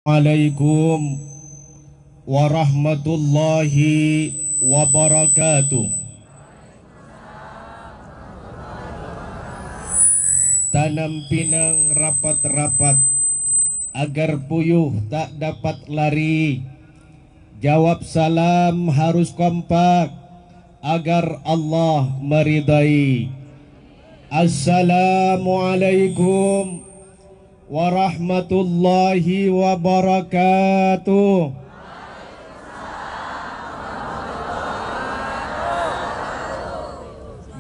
Assalamualaikum warahmatullahi wabarakatuh. Tanam pinang rapat-rapat agar puyuh tak dapat lari. Jawab salam harus kompak agar Allah meridai. Assalamualaikum warahmatullahi wabarakatuh.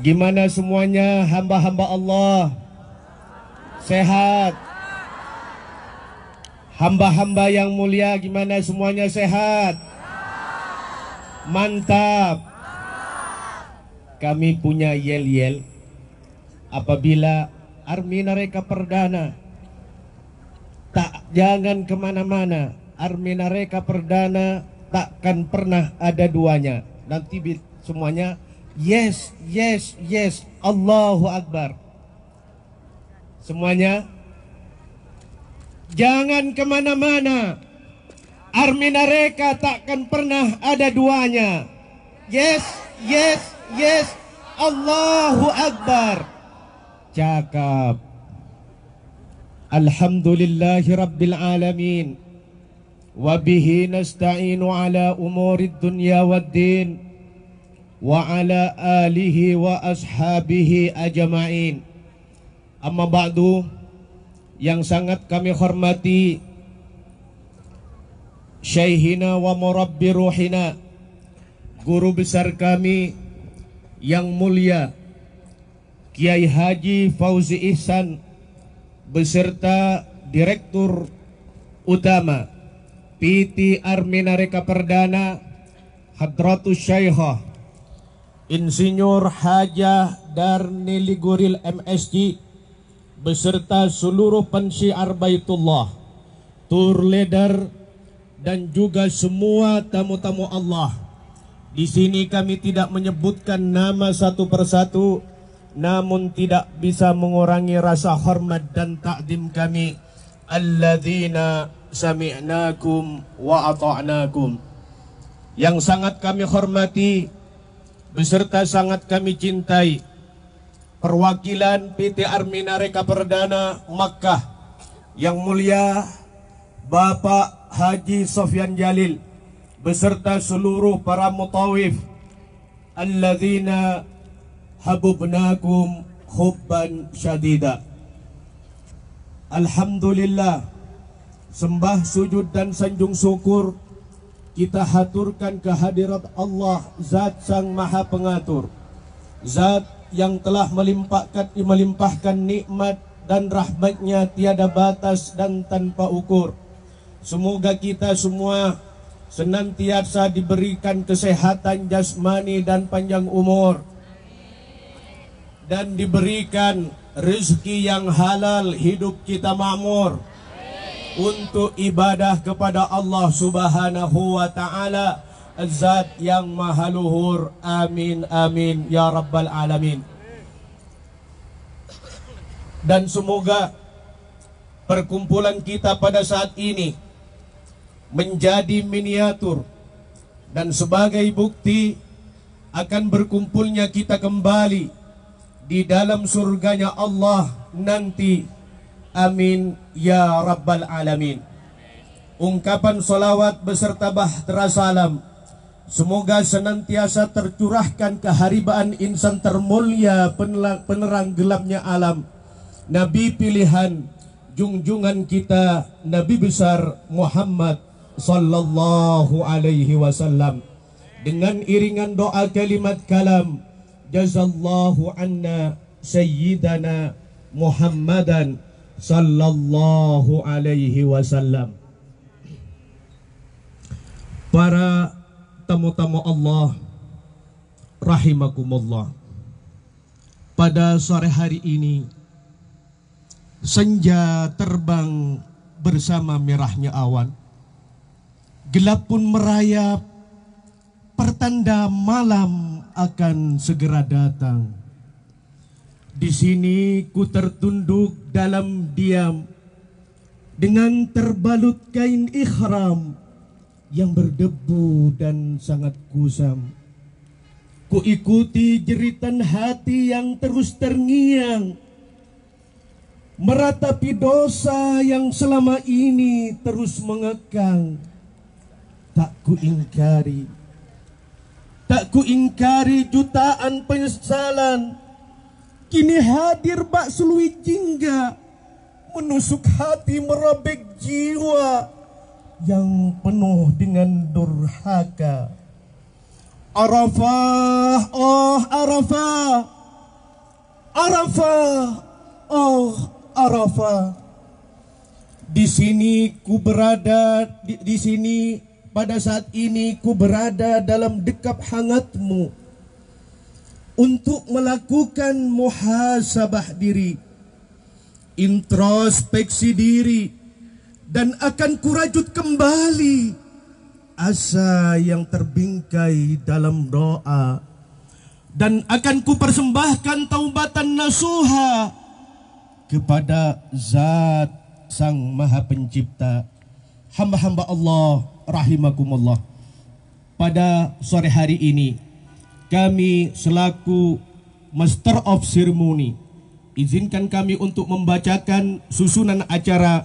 Gimana semuanya hamba-hamba Allah? Sehat? Hamba-hamba yang mulia gimana semuanya sehat? Mantap. Kami punya yel-yel apabila Armina Reka Perdana jangan kemana-mana. Armina Reka Perdana takkan pernah ada duanya. Nanti semuanya yes, yes, yes, Allahu Akbar. Semuanya jangan kemana-mana. Armina Reka takkan pernah ada duanya. Yes, yes, yes, Allahu Akbar. Cakap. Alhamdulillahi Rabbil Alamin. Wabihi nasta'inu ala umurid dunya waddin. Wa ala alihi wa ashabihi ajma'in. Amma ba'du, yang sangat kami hormati Syekhina wa murabbi ruhina, guru besar kami yang mulia Kiai Haji Fauzi Ihsan beserta Direktur Utama PT Armina Reka Perdana Hadratus Syekhah Insinyur Hajah Darnili Guril MSc beserta seluruh pensyiar Baitullah, tour leader dan juga semua tamu-tamu Allah. Di sini kami tidak menyebutkan nama satu persatu, namun tidak bisa mengurangi rasa hormat dan takdim kami. Alladzina sami'nakum wa ata'nakum. Yang sangat kami hormati beserta sangat kami cintai perwakilan PT Armina Reka Perdana Makkah yang mulia Bapak Haji Sofyan Jalil beserta seluruh para mutawif. Alladzina habubnakum hubban syadida. Alhamdulillah, sembah sujud dan sanjung syukur kita haturkan kehadirat Allah, Zat Sang Maha Pengatur, Zat yang telah melimpahkan nikmat dan rahmatnya tiada batas dan tanpa ukur. Semoga kita semua senantiasa diberikan kesehatan jasmani dan panjang umur, dan diberikan rezeki yang halal, hidup kita makmur untuk ibadah kepada Allah Subhanahu wa Ta'ala, Zat yang maha luhur. Amin, amin, ya Rabbal Alamin. Dan semoga perkumpulan kita pada saat ini menjadi miniatur dan sebagai bukti akan berkumpulnya kita kembali di dalam surganya Allah nanti. Amin ya Rabbal Alamin. Ungkapan salawat beserta bahtera salam semoga senantiasa tercurahkan keharibaan insan termulia, penerang gelapnya alam, Nabi pilihan junjungan kita, Nabi besar Muhammad sallallahu alaihi wasallam. Dengan iringan doa kalimat kalam, jazallahu anna sayyidana Muhammadan sallallahu alaihi wasallam. Para tamu-tamu Allah rahimakumullah, pada sore hari ini senja terbang bersama merahnya awan, gelap pun merayap, pertanda malam akan segera datang. Di sini ku tertunduk dalam diam, dengan terbalut kain ihram yang berdebu dan sangat kusam. Ku ikuti jeritan hati yang terus terngiang, meratapi dosa yang selama ini terus mengekang. Tak ku ingkari jutaan penyesalan, kini hadir bak selui jingga, menusuk hati merobek jiwa yang penuh dengan durhaka. Arafah, oh Arafah, Arafah, oh Arafah. Di sini ku berada, di sini pada saat ini ku berada dalam dekap hangatmu untuk melakukan muhasabah diri, introspeksi diri, dan akan kurajut kembali asa yang terbingkai dalam doa, dan akan kupersembahkan taubatan nasuha kepada Zat Sang Maha Pencipta. Hamba-hamba Allah rahimakumullah, pada sore hari ini kami selaku Master of Ceremony izinkan kami untuk membacakan susunan acara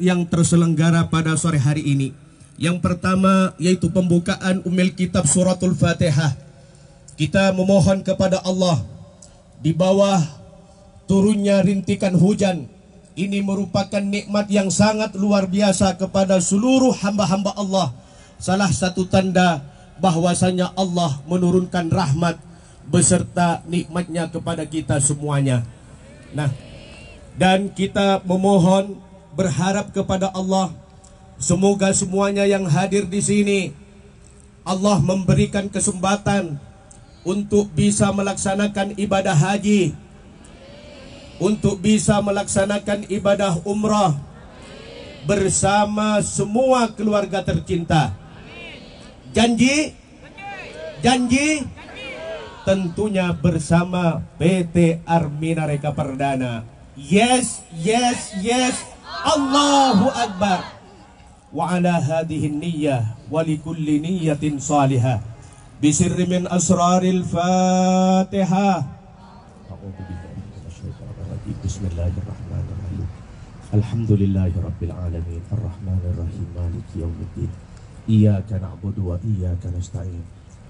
yang terselenggara pada sore hari ini. Yang pertama yaitu pembukaan Ummul Kitab Suratul Fatihah. Kita memohon kepada Allah, di bawah turunnya rintikan hujan, ini merupakan nikmat yang sangat luar biasa kepada seluruh hamba-hamba Allah. Salah satu tanda bahwasanya Allah menurunkan rahmat beserta nikmatnya kepada kita semuanya. Nah, dan kita memohon, berharap kepada Allah, semoga semuanya yang hadir di sini Allah memberikan kesempatan untuk bisa melaksanakan ibadah haji, untuk bisa melaksanakan ibadah umrah bersama semua keluarga tercinta. Janji? Janji? Tentunya bersama PT Arminareka Perdana. Yes, yes, yes. Allahu Akbar. Wa ala hadhihi niyyah wa likulli niyyatin salihah bisirri min asraril Fatihah. A'udzu billahi minasyaitonir rajim. Bismillahirrahmanirrahim. Alhamdulillahi rabbil alamin arrahmanir rahim maliki yaumiddin. Iyyaka na'budu wa iyyaka nasta'in.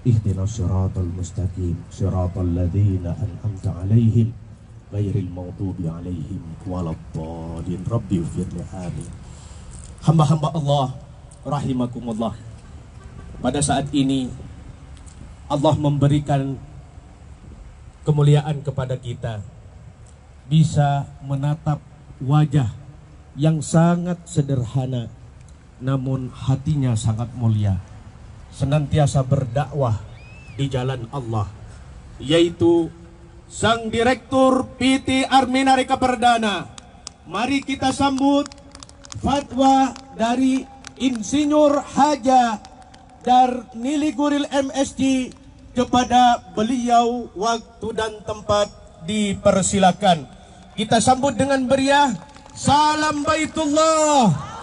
Ihdinas siratal mustaqim siratal ladzina an'amta 'alaihim ghairil maghdubi 'alaihim waladdallin. Rabbi ighfirli. Amin. Hamba-hamba Allah rahimakumullah, pada saat ini Allah memberikan kemuliaan kepada kita, bisa menatap wajah yang sangat sederhana namun hatinya sangat mulia, senantiasa berdakwah di jalan Allah, yaitu Sang Direktur PT Arminareka Perdana. Mari kita sambut fatwa dari Insinyur Haja Darnili Guril MSc. Kepada beliau waktu dan tempat dipersilakan. Kita sambut dengan meriah. Salam Baitullah.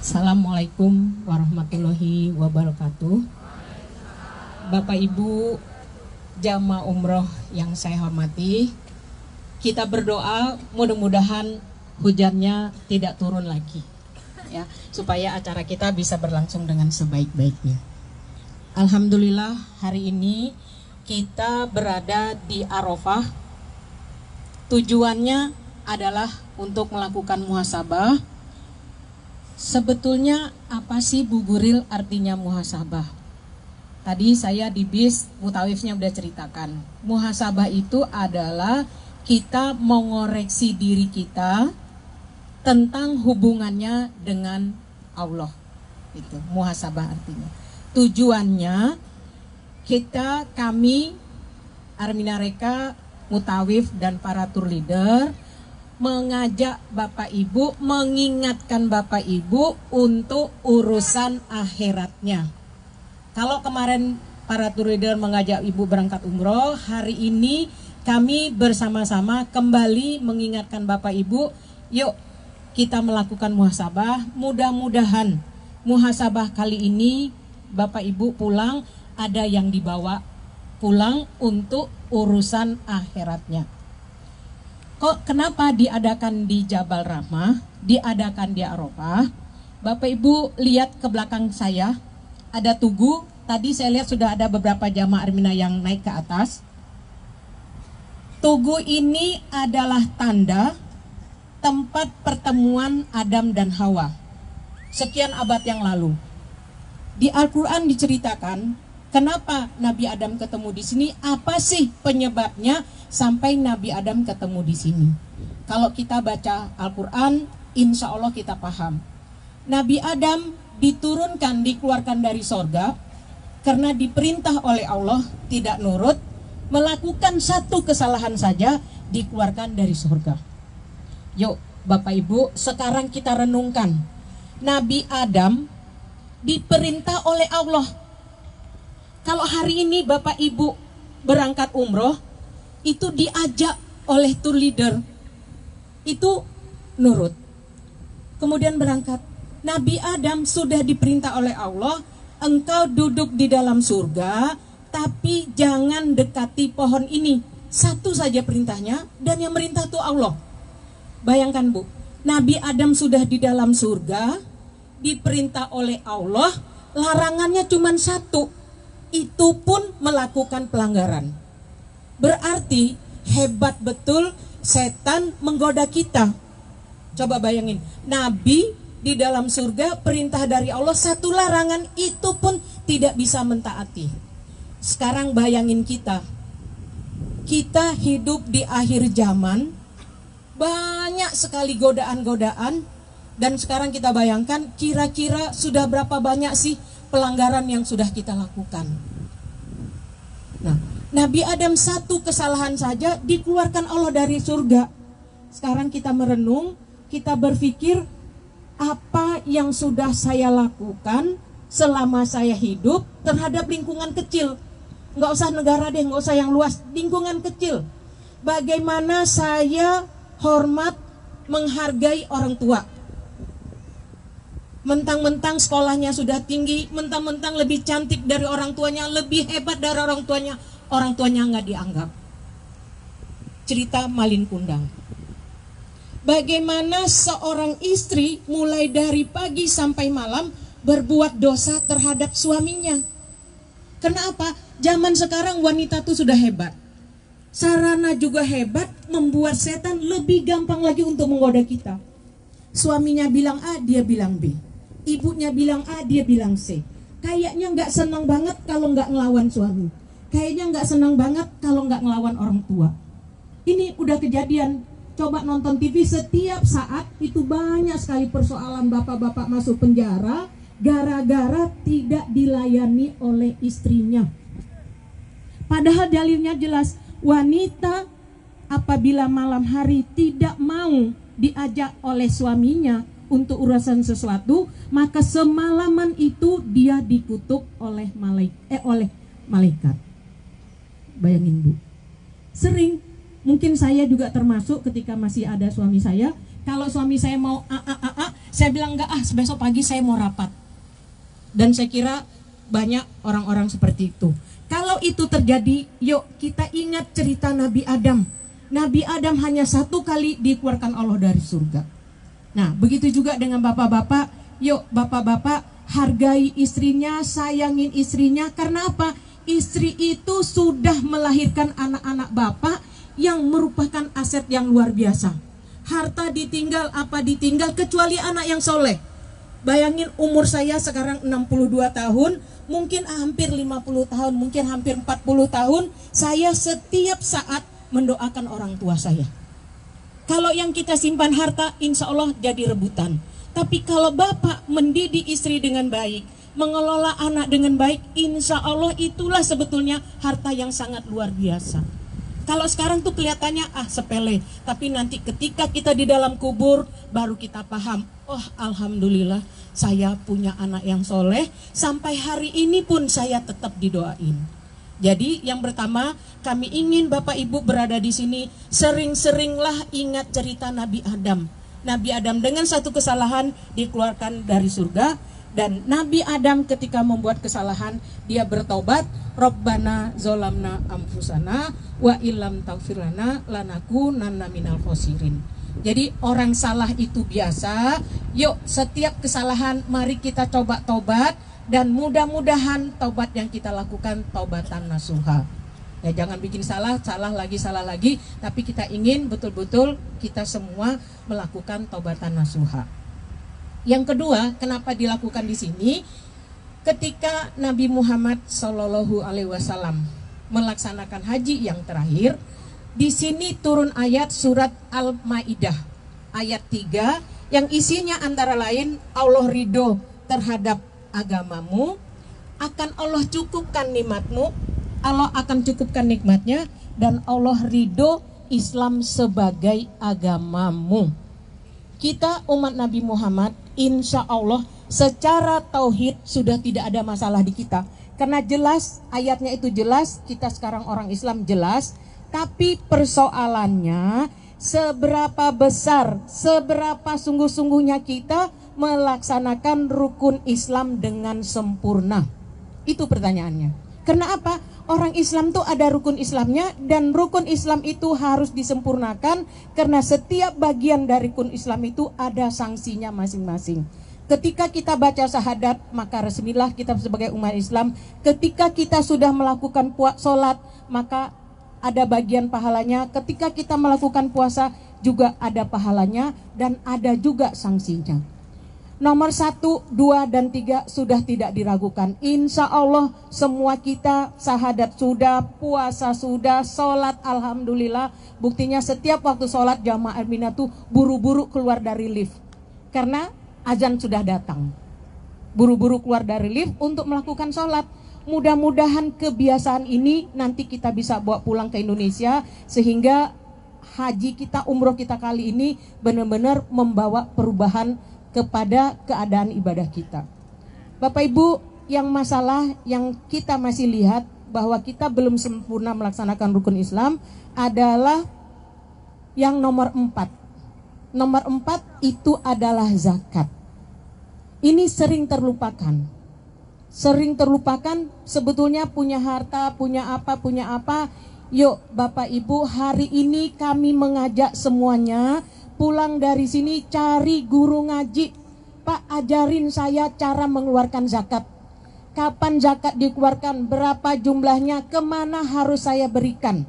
Assalamualaikum warahmatullahi wabarakatuh. Bapak Ibu jamaah umroh yang saya hormati, kita berdoa mudah-mudahan hujannya tidak turun lagi, ya, supaya acara kita bisa berlangsung dengan sebaik-baiknya. Alhamdulillah hari ini kita berada di Arafah. Tujuannya adalah untuk melakukan muhasabah. Sebetulnya apa sih Bu Guril artinya muhasabah? Tadi saya di bis mutawifnya udah ceritakan. Muhasabah itu adalah kita mengoreksi diri kita tentang hubungannya dengan Allah. Itu muhasabah artinya. Tujuannya kami Arminareka, mutawif dan para tour leader mengajak Bapak Ibu, mengingatkan Bapak Ibu untuk urusan akhiratnya. Kalau kemarin para tour leader mengajak ibu berangkat umroh. Hari ini kami bersama-sama kembali mengingatkan bapak ibu, yuk kita melakukan muhasabah. Mudah-mudahan muhasabah kali ini bapak ibu pulang ada yang dibawa pulang untuk urusan akhiratnya. Kok kenapa diadakan di Jabal Rahmah, diadakan di Arafah? Bapak Ibu lihat ke belakang saya, ada tugu. Tadi saya lihat sudah ada beberapa jamaah Armina yang naik ke atas. Tugu ini adalah tanda tempat pertemuan Adam dan Hawa sekian abad yang lalu. Di Al-Quran diceritakan kenapa Nabi Adam ketemu di sini, apa sih penyebabnya sampai Nabi Adam ketemu di sini. Kalau kita baca Al-Quran, insya Allah kita paham. Nabi Adam diturunkan, dikeluarkan dari sorga karena diperintah oleh Allah tidak nurut, melakukan satu kesalahan saja dikeluarkan dari sorga. Yuk Bapak Ibu, sekarang kita renungkan. Nabi Adam diperintah oleh Allah. Kalau hari ini Bapak Ibu berangkat umroh, itu diajak oleh tour leader, itu nurut, kemudian berangkat. Nabi Adam sudah diperintah oleh Allah, engkau duduk di dalam surga, tapi jangan dekati pohon ini. Satu saja perintahnya, dan yang merintah itu Allah. Bayangkan Bu, Nabi Adam sudah di dalam surga, diperintah oleh Allah, larangannya cuma satu, itu pun melakukan pelanggaran. Berarti hebat betul setan menggoda kita. Coba bayangin, Nabi di dalam surga, perintah dari Allah, satu larangan itu pun tidak bisa mentaati. Sekarang bayangin kita hidup di akhir zaman, banyak sekali godaan-godaan, dan sekarang kita bayangkan kira-kira sudah berapa banyak sih pelanggaran yang sudah kita lakukan. Nah, Nabi Adam satu kesalahan saja dikeluarkan Allah dari surga. Sekarang kita merenung, kita berpikir, apa yang sudah saya lakukan selama saya hidup terhadap lingkungan kecil. Nggak usah negara deh, nggak usah yang luas, lingkungan kecil. Bagaimana saya hormat, menghargai orang tua. Mentang-mentang sekolahnya sudah tinggi, mentang-mentang lebih cantik dari orang tuanya, lebih hebat dari orang tuanya nggak dianggap. Cerita Malin Kundang. Bagaimana seorang istri mulai dari pagi sampai malam berbuat dosa terhadap suaminya. Kenapa? Zaman sekarang wanita itu sudah hebat. Sarana juga hebat, membuat setan lebih gampang lagi untuk menggoda kita. Suaminya bilang A, dia bilang B. Ibunya bilang A, dia bilang C. Kayaknya nggak senang banget kalau nggak ngelawan suami. Kayaknya nggak senang banget kalau nggak ngelawan orang tua. Ini udah kejadian. Coba nonton TV setiap saat, itu banyak sekali persoalan bapak-bapak masuk penjara gara-gara tidak dilayani oleh istrinya. Padahal dalilnya jelas, wanita apabila malam hari tidak mau diajak oleh suaminya untuk urusan sesuatu, maka semalaman itu dia dikutuk oleh malaikat. Bayangin Bu, sering. Mungkin saya juga termasuk ketika masih ada suami saya. Kalau suami saya mau saya bilang enggak, besok pagi saya mau rapat. Dan saya kira banyak orang-orang seperti itu. Kalau itu terjadi, yuk kita ingat cerita Nabi Adam. Nabi Adam hanya satu kali dikeluarkan Allah dari surga. Nah, begitu juga dengan bapak-bapak. Yuk bapak-bapak, hargai istrinya, sayangin istrinya. Karena apa? Istri itu sudah melahirkan anak-anak bapak yang merupakan aset yang luar biasa. Harta ditinggal, apa ditinggal, kecuali anak yang soleh. Bayangin umur saya sekarang 62 tahun, mungkin hampir 50 tahun, mungkin hampir 40 tahun, saya setiap saat mendoakan orang tua saya. Kalau yang kita simpan harta, insya Allah jadi rebutan. Tapi kalau bapak mendidik istri dengan baik, mengelola anak dengan baik, insya Allah itulah sebetulnya harta yang sangat luar biasa. Kalau sekarang tuh kelihatannya sepele, tapi nanti ketika kita di dalam kubur baru kita paham, oh alhamdulillah saya punya anak yang soleh, sampai hari ini pun saya tetap didoain. Jadi yang pertama, kami ingin Bapak Ibu berada di sini sering-seringlah ingat cerita Nabi Adam. Nabi Adam dengan satu kesalahan dikeluarkan dari surga, dan Nabi Adam ketika membuat kesalahan dia bertobat, Rabbana zolamna amfusana wa illam taghfirlana lanakunanna minal khosirin. Jadi orang salah itu biasa. Yuk setiap kesalahan mari kita coba tobat, dan mudah-mudahan taubat yang kita lakukan taubatan nasuha. Ya jangan bikin salah lagi, tapi kita ingin betul-betul kita semua melakukan taubatan nasuha. Yang kedua, kenapa dilakukan di sini? Ketika Nabi Muhammad SAW melaksanakan haji yang terakhir, di sini turun ayat surat Al-Maidah ayat 3 yang isinya antara lain Allah ridho terhadap agamamu, akan Allah cukupkan nikmatmu, Allah akan cukupkan nikmatnya, dan Allah ridho Islam sebagai agamamu. Kita umat Nabi Muhammad insya Allah secara tauhid sudah tidak ada masalah di kita, karena jelas ayatnya itu jelas, kita sekarang orang Islam jelas. Tapi persoalannya seberapa besar, seberapa sungguh-sungguhnya kita melaksanakan rukun Islam dengan sempurna. Itu pertanyaannya. Karena apa? Orang Islam tuh ada rukun Islamnya, dan rukun Islam itu harus disempurnakan karena setiap bagian dari rukun Islam itu ada sanksinya masing-masing. Ketika kita baca syahadat, maka resmilah kita sebagai umat Islam. Ketika kita sudah melakukan sholat, maka ada bagian pahalanya. Ketika kita melakukan puasa juga ada pahalanya, dan ada juga sanksinya. Nomor 1, 2, dan 3 sudah tidak diragukan. Insya Allah semua kita syahadat sudah, puasa sudah, sholat alhamdulillah. Buktinya setiap waktu sholat jamaah Aminah tuh buru-buru keluar dari lift, karena azan sudah datang. Buru-buru keluar dari lift untuk melakukan sholat. Mudah-mudahan kebiasaan ini nanti kita bisa bawa pulang ke Indonesia, sehingga haji kita, umroh kita kali ini benar-benar membawa perubahan kepada keadaan ibadah kita. Bapak Ibu, yang masalah yang kita masih lihat bahwa kita belum sempurna melaksanakan rukun Islam adalah yang nomor 4. Nomor 4 itu adalah zakat. Ini sering terlupakan. Sering terlupakan, sebetulnya punya harta, punya apa. Yuk Bapak Ibu, hari ini kami mengajak semuanya pulang dari sini cari guru ngaji. Pak, ajarin saya cara mengeluarkan zakat. Kapan zakat dikeluarkan, berapa jumlahnya, kemana harus saya berikan.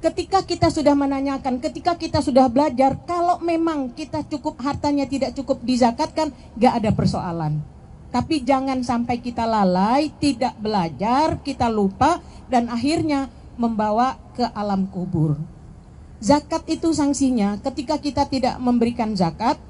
Ketika kita sudah menanyakan, ketika kita sudah belajar, kalau memang kita cukup hartanya tidak cukup dizakatkan, gak ada persoalan. Tapi jangan sampai kita lalai, tidak belajar, kita lupa, dan akhirnya membawa ke alam kubur. Zakat itu sanksinya, ketika kita tidak memberikan zakat,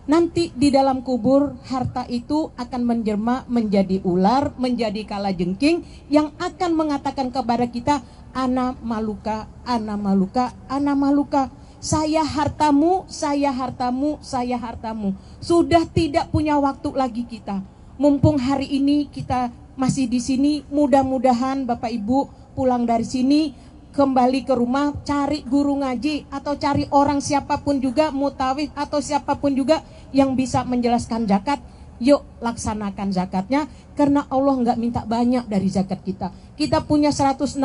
nanti di dalam kubur harta itu akan menjelma menjadi ular, menjadi kalajengking yang akan mengatakan kepada kita, ana maluka, ana maluka, ana maluka. Saya hartamu, saya hartamu, saya hartamu. Sudah tidak punya waktu lagi kita. Mumpung hari ini kita masih di sini, mudah-mudahan Bapak Ibu pulang dari sini, kembali ke rumah, cari guru ngaji atau cari orang siapapun juga, mutawif atau siapapun juga yang bisa menjelaskan zakat. Yuk laksanakan zakatnya, karena Allah nggak minta banyak dari zakat kita. Kita punya 160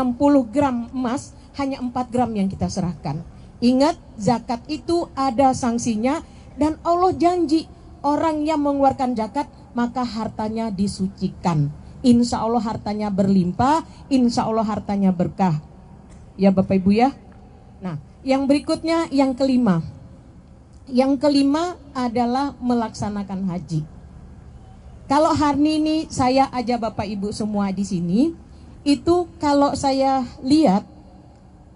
gram emas, hanya 4 gram yang kita serahkan. Ingat, zakat itu ada sanksinya, dan Allah janji orang yang mengeluarkan zakat maka hartanya disucikan. Insya Allah hartanya berlimpah, insya Allah hartanya berkah. Ya Bapak Ibu ya. Nah, yang berikutnya yang kelima. Yang kelima adalah melaksanakan haji. Kalau hari ini saya ajak Bapak Ibu semua di sini, itu kalau saya lihat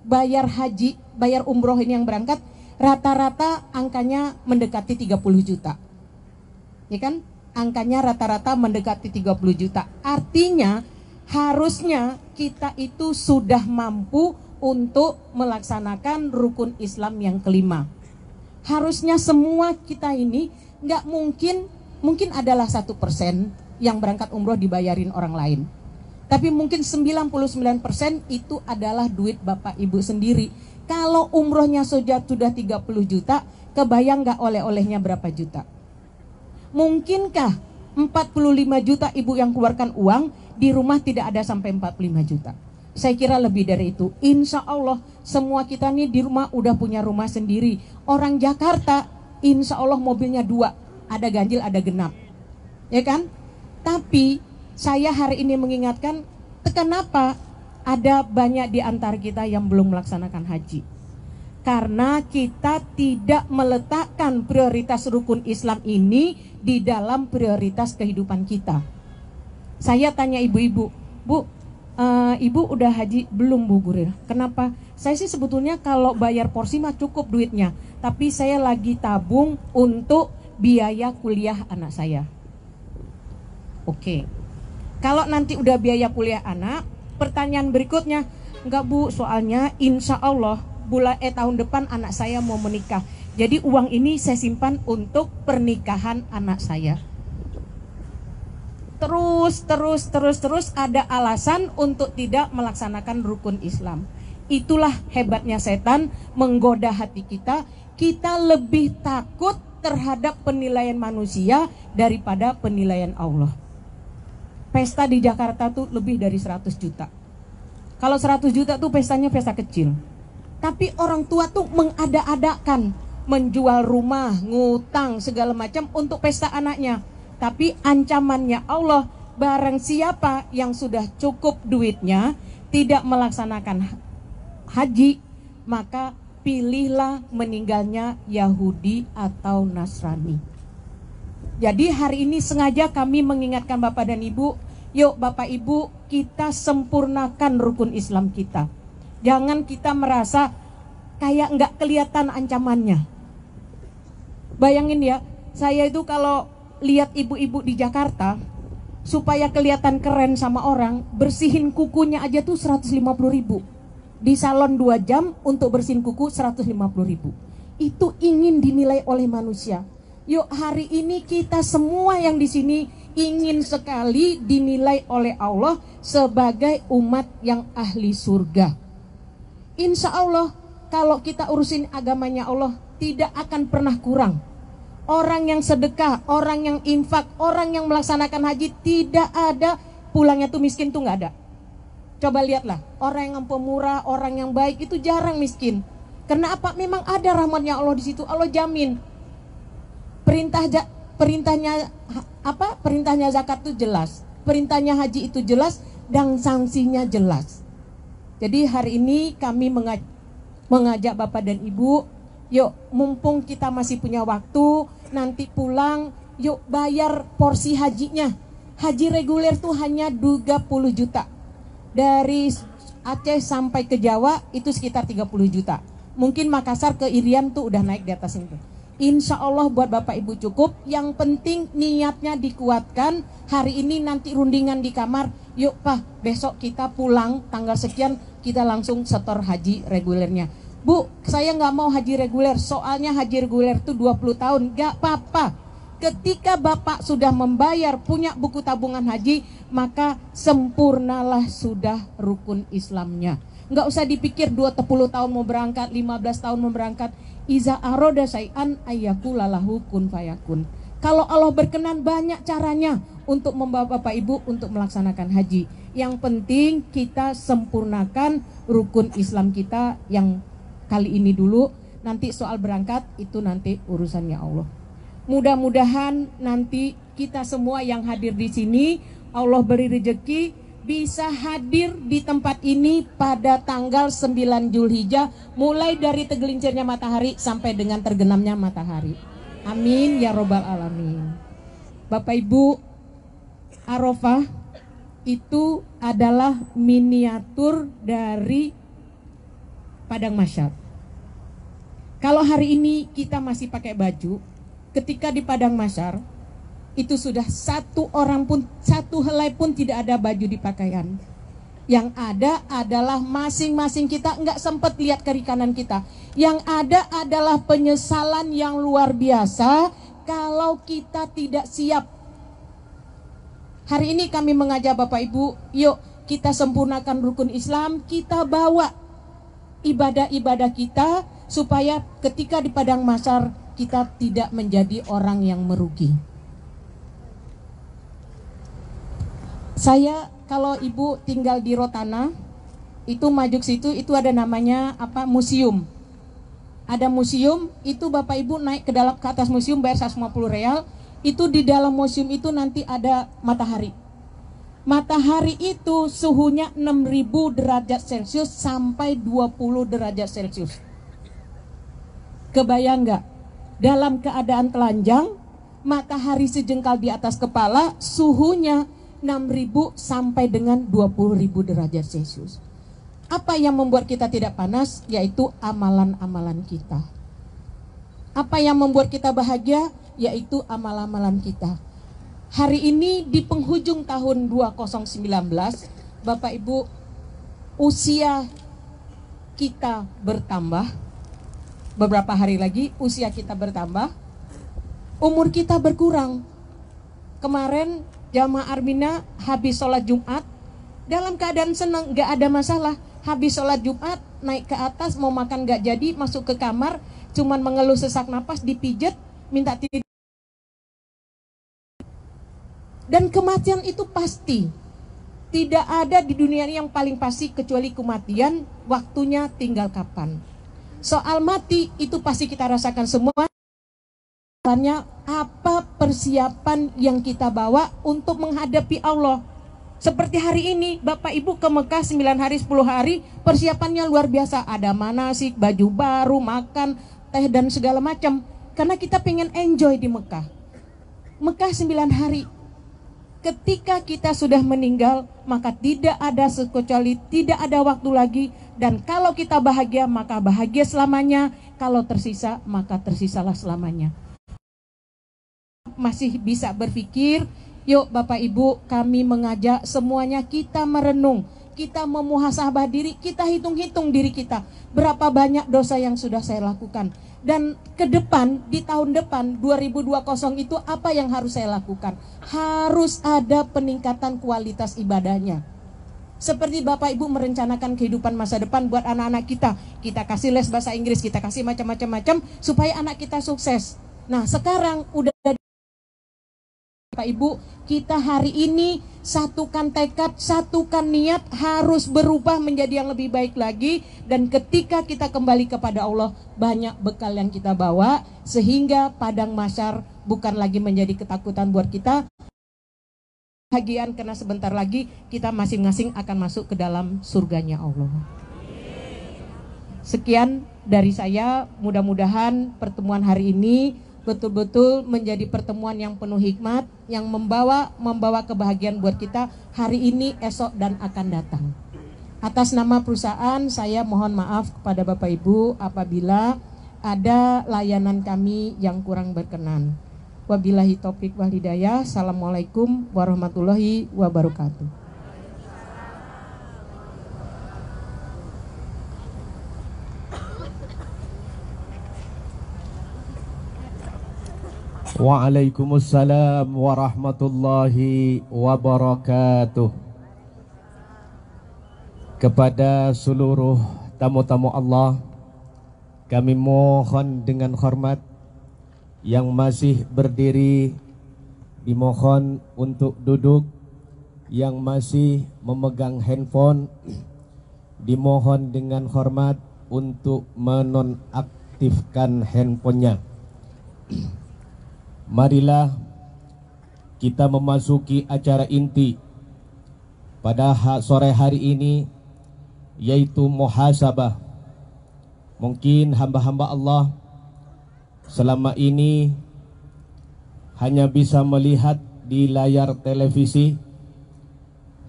bayar haji, bayar umroh ini yang berangkat, rata-rata angkanya mendekati 30 juta. Ya kan? Angkanya rata-rata mendekati 30 juta. Artinya harusnya kita itu sudah mampu untuk melaksanakan rukun Islam yang kelima. Harusnya semua kita ini nggak mungkin adalah 1% yang berangkat umroh dibayarin orang lain. Tapi mungkin 99% itu adalah duit Bapak Ibu sendiri. Kalau umrohnya sudah 30 juta, kebayang nggak oleh-olehnya berapa juta? Mungkinkah 45 juta ibu yang keluarkan uang, di rumah tidak ada sampai 45 juta? Saya kira lebih dari itu. Insya Allah semua kita nih di rumah udah punya rumah sendiri. Orang Jakarta insya Allah mobilnya 2, ada ganjil ada genap, ya kan? Tapi saya hari ini mengingatkan, kenapa ada banyak di antara kita yang belum melaksanakan haji? Karena kita tidak meletakkan prioritas rukun Islam ini di dalam prioritas kehidupan kita. Saya tanya ibu-ibu, Bu, ibu udah haji belum Bu Guril? Kenapa? Saya sih sebetulnya kalau bayar porsi mah cukup duitnya, tapi saya lagi tabung untuk biaya kuliah anak saya. Oke. Kalau nanti udah biaya kuliah anak, pertanyaan berikutnya, enggak Bu, soalnya insya Allah tahun depan anak saya mau menikah. Jadi uang ini saya simpan untuk pernikahan anak saya. Terus ada alasan untuk tidak melaksanakan rukun Islam. Itulah hebatnya setan menggoda hati kita. Kita lebih takut terhadap penilaian manusia daripada penilaian Allah. Pesta di Jakarta tuh lebih dari 100 juta. Kalau 100 juta tuh pestanya pesta kecil. Tapi orang tua tuh mengada-adakan, menjual rumah, ngutang segala macam untuk pesta anaknya. Tapi ancamannya Allah, barang siapa yang sudah cukup duitnya tidak melaksanakan haji, maka pilihlah meninggalnya Yahudi atau Nasrani. Jadi hari ini sengaja kami mengingatkan Bapak dan Ibu, yuk Bapak Ibu, kita sempurnakan rukun Islam kita. Jangan kita merasa kayak nggak kelihatan ancamannya. Bayangin ya, saya itu kalau lihat ibu-ibu di Jakarta, supaya kelihatan keren sama orang, bersihin kukunya aja tuh 150.000. Di salon 2 jam untuk bersihin kuku 150.000. Itu ingin dinilai oleh manusia. Yuk hari ini kita semua yang di sini ingin sekali dinilai oleh Allah sebagai umat yang ahli surga. Insya Allah kalau kita urusin agamanya Allah tidak akan pernah kurang. Orang yang sedekah, orang yang infak, orang yang melaksanakan haji tidak ada pulangnya tuh miskin tuh nggak ada. Coba lihatlah, orang yang pemurah, orang yang baik itu jarang miskin. Karena apa? Memang ada rahmatnya Allah di situ. Allah jamin. Perintahnya zakat itu jelas, perintahnya haji itu jelas, dan sanksinya jelas. Jadi hari ini kami mengajak Bapak dan Ibu, yuk mumpung kita masih punya waktu, nanti pulang, yuk bayar porsi hajinya. Haji reguler tuh hanya 30 juta. Dari Aceh sampai ke Jawa itu sekitar 30 juta. Mungkin Makassar ke Irian tuh udah naik di atas itu. Insya Allah buat Bapak Ibu cukup. Yang penting niatnya dikuatkan. Hari ini nanti rundingan di kamar, yuk Pak besok kita pulang tanggal sekian kita langsung setor haji regulernya. Bu, saya nggak mau haji reguler, soalnya haji reguler itu 20 tahun. Gak apa-apa. Ketika Bapak sudah membayar, punya buku tabungan haji, maka sempurnalah sudah rukun Islamnya. Nggak usah dipikir 20 tahun mau berangkat, 15 tahun mau berangkat. Iza aroda say'an ayyakulalahu kun fayakun. Kalau Allah berkenan banyak caranya untuk membawa Bapak Ibu untuk melaksanakan haji. Yang penting kita sempurnakan rukun Islam kita yang kali ini dulu. Nanti soal berangkat itu nanti urusannya Allah. Mudah-mudahan nanti kita semua yang hadir di sini Allah beri rezeki bisa hadir di tempat ini pada tanggal 9 Zulhijjah, mulai dari tergelincirnya matahari sampai dengan tergenamnya matahari. Amin ya robbal alamin. Bapak Ibu, Arafah itu adalah miniatur dari Padang Mahsyar. Kalau hari ini kita masih pakai baju, ketika di Padang Mahsyar itu sudah satu orang pun, satu helai pun tidak ada baju di pakaian. Yang ada adalah masing-masing kita nggak sempat lihat kiri kanan kita. Yang ada adalah penyesalan yang luar biasa kalau kita tidak siap. Hari ini kami mengajak Bapak Ibu, yuk kita sempurnakan rukun Islam, kita bawa ibadah-ibadah kita supaya ketika di padang mahsyar kita tidak menjadi orang yang merugi. Saya kalau ibu tinggal di Rotana, itu maju ke situ, itu ada namanya apa, museum. Ada museum, itu Bapak Ibu naik ke atas museum bayar 150 real. Itu di dalam museum itu nanti ada matahari. Matahari itu suhunya 6000 derajat Celcius sampai 20 derajat Celcius. Kebayang nggak? Dalam keadaan telanjang, matahari sejengkal di atas kepala, suhunya 6000 sampai dengan 20.000 derajat Celcius. Apa yang membuat kita tidak panas? Yaitu amalan-amalan kita. Apa yang membuat kita bahagia? Yaitu amal-amalan kita. Hari ini di penghujung tahun 2019, Bapak Ibu, usia kita bertambah. Beberapa hari lagi usia kita bertambah, umur kita berkurang. Kemarin jamaah Armina habis sholat Jumat dalam keadaan senang, gak ada masalah. Habis sholat Jumat naik ke atas, mau makan gak jadi, masuk ke kamar, cuman mengeluh sesak napas, dipijet, minta tidur. Dan kematian itu pasti. Tidak ada di dunia ini yang paling pasti kecuali kematian, waktunya tinggal kapan. Soal mati itu pasti kita rasakan semua. Apa persiapan yang kita bawa untuk menghadapi Allah. Seperti hari ini Bapak Ibu ke Mekah 9 hari 10 hari, persiapannya luar biasa. Ada manasik, baju baru, makan, teh dan segala macam. Karena kita pengen enjoy di Mekah. Mekah 9 hari. Ketika kita sudah meninggal, maka tidak ada kecuali tidak ada waktu lagi. Dan kalau kita bahagia, maka bahagia selamanya. Kalau tersisa, maka tersisalah selamanya. Masih bisa berpikir, yuk Bapak Ibu, kami mengajak semuanya kita merenung, kita memuhasabah diri, kita hitung-hitung diri kita. Berapa banyak dosa yang sudah saya lakukan. Dan ke depan, di tahun depan 2020 itu apa yang harus saya lakukan? Harus ada peningkatan kualitas ibadahnya. Seperti Bapak Ibu merencanakan kehidupan masa depan buat anak-anak kita. Kita kasih les bahasa Inggris, kita kasih macam-macam supaya anak kita sukses. Nah sekarang udah Bapak Ibu, kita hari ini satukan tekad, satukan niat, harus berubah menjadi yang lebih baik lagi. Dan ketika kita kembali kepada Allah, banyak bekal yang kita bawa, sehingga padang mahsyar bukan lagi menjadi ketakutan buat kita. Bahagian karena sebentar lagi kita masing-masing akan masuk ke dalam surganya Allah. Sekian dari saya, mudah-mudahan pertemuan hari ini betul-betul menjadi pertemuan yang penuh hikmat, yang membawa kebahagiaan buat kita hari ini, esok, dan akan datang. Atas nama perusahaan, saya mohon maaf kepada Bapak Ibu apabila ada layanan kami yang kurang berkenan. Wabillahi taufiq wal hidayah. Assalamualaikum warahmatullahi wabarakatuh. Waalaikumsalam warahmatullahi wabarakatuh. Kepada seluruh tamu-tamu Allah, kami mohon dengan hormat, yang masih berdiri dimohon untuk duduk, yang masih memegang handphone dimohon dengan hormat untuk menonaktifkan handphonenya. Marilah kita memasuki acara inti pada sore hari ini, yaitu muhasabah. Mungkin hamba-hamba Allah selama ini hanya bisa melihat di layar televisi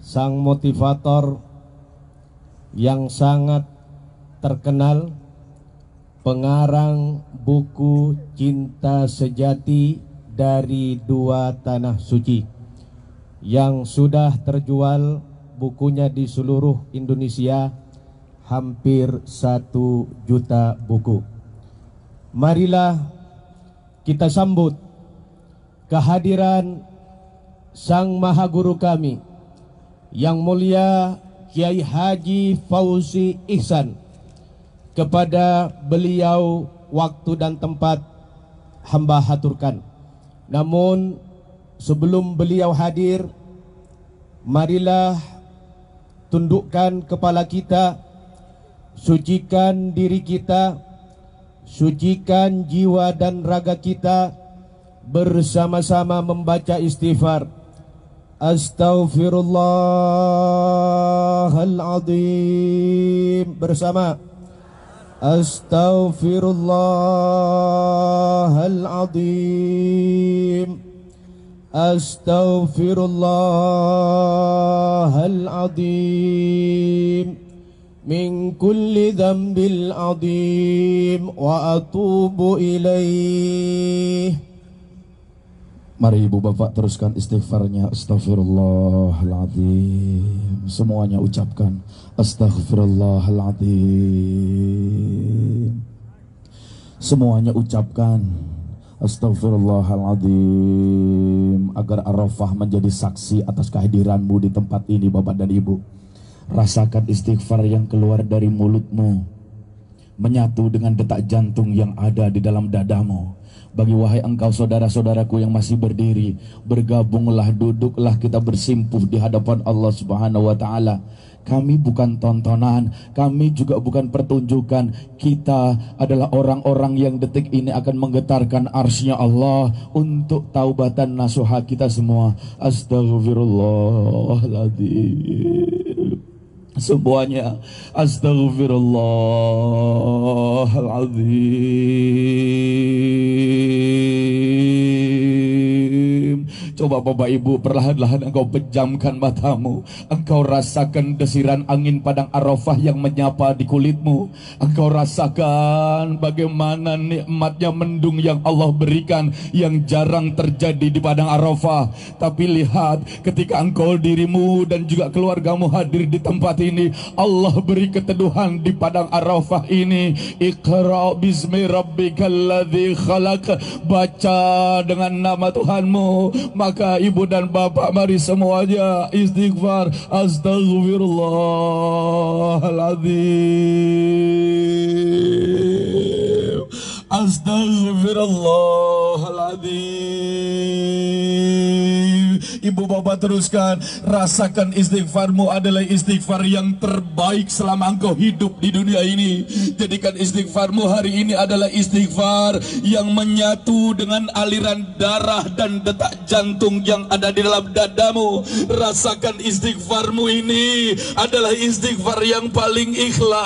sang motivator yang sangat terkenal, pengarang buku Cinta Sejati dari Dua Tanah Suci, yang sudah terjual bukunya di seluruh Indonesia hampir 1 juta buku. Marilah kita sambut kehadiran Sang Maha Guru kami yang mulia Kiai Haji Fauzi Ihsan. Kepada beliau waktu dan tempat hamba haturkan. Namun sebelum beliau hadir, marilah tundukkan kepala kita, sucikan diri kita, sucikan jiwa dan raga kita, bersama-sama membaca istighfar. Astaghfirullahaladzim. Bersama. Astaghfirullahaladzim. Astaghfirullahaladzim. Min kulli dhanbil azim wa atubu ilaih. Mari ibu bapak teruskan istighfarnya. Astaghfirullahaladzim. Semuanya ucapkan Astaghfirullahaladzim. Semuanya ucapkan Astaghfirullahaladzim. Agar Arafah menjadi saksi atas kehadiranmu di tempat ini bapak dan ibu. Rasakan istighfar yang keluar dari mulutmu menyatu dengan detak jantung yang ada di dalam dadamu. Bagi wahai engkau saudara-saudaraku yang masih berdiri, bergabunglah, duduklah, kita bersimpuh di hadapan Allah Subhanahu wa taala. Kami bukan tontonan, kami juga bukan pertunjukan. Kita adalah orang-orang yang detik ini akan menggetarkan arsy-Nya Allah untuk taubatan nasuha kita semua. Astaghfirullahaladzim. Semuanya Astaghfirullahaladzim. Coba Bapak Ibu perlahan-lahan engkau pejamkan matamu. Engkau rasakan desiran angin padang Arafah yang menyapa di kulitmu. Engkau rasakan bagaimana nikmatnya mendung yang Allah berikan, yang jarang terjadi di padang Arafah. Tapi lihat, ketika engkau, dirimu dan juga keluargamu hadir di tempat ini, Allah beri keteduhan di padang Arafah ini. Iqra bismi rabbikal ladzi khalaq. Baca dengan nama Tuhanmu. Maka ibu dan bapak mari semuanya istighfar. Astaghfirullahaladzim. Astaghfirullahaladzim. Ibu bapak teruskan, rasakan istighfarmu adalah istighfar yang terbaik selama engkau hidup di dunia ini. Jadikan istighfarmu hari ini adalah istighfar yang menyatu dengan aliran darah dan detak jantung yang ada di dalam dadamu. Rasakan istighfarmu ini adalah istighfar yang paling ikhlas,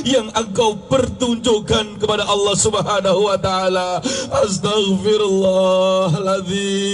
yang engkau pertunjukkan kepada Allah Subhanahu wa taala. Astaghfirullahaladzim.